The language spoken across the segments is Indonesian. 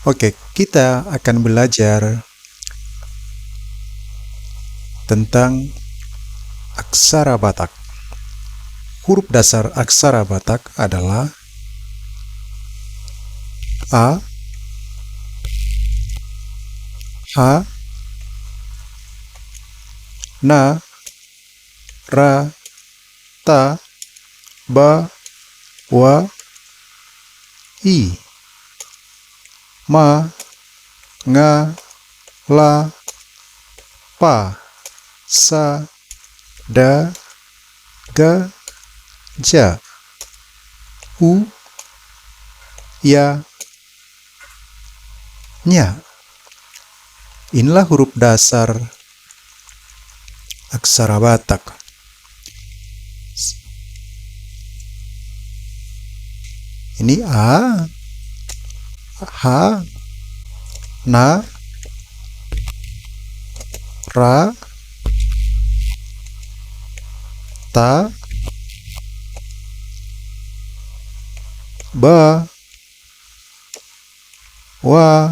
Oke, kita akan belajar tentang aksara Batak. Huruf dasar aksara Batak adalah A, H, Na, Ra, Ta, Ba, Wa, I, Ma, Nga, La, Pa, Sa, Da, Ga, Ja, U, Ya, Nya. Inilah huruf dasar aksara Batak. Ini A, H, Na, Ra, Ta, Ba, Wa,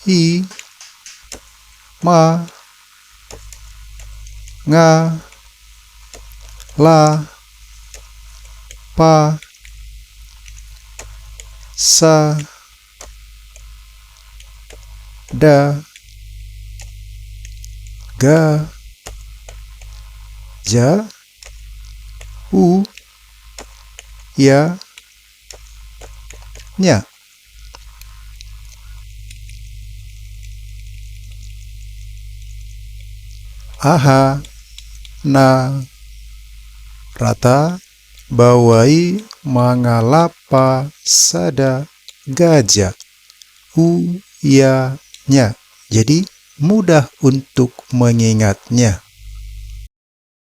I, Ma, Nga, La, Pa, Sa, Da, Ga, Ja, U, Ya, Nya. Aha, Na, Rata, Bawai, Mangalapa, Sada, Gajah, U, Ya, Nya. Jadi mudah untuk mengingatnya.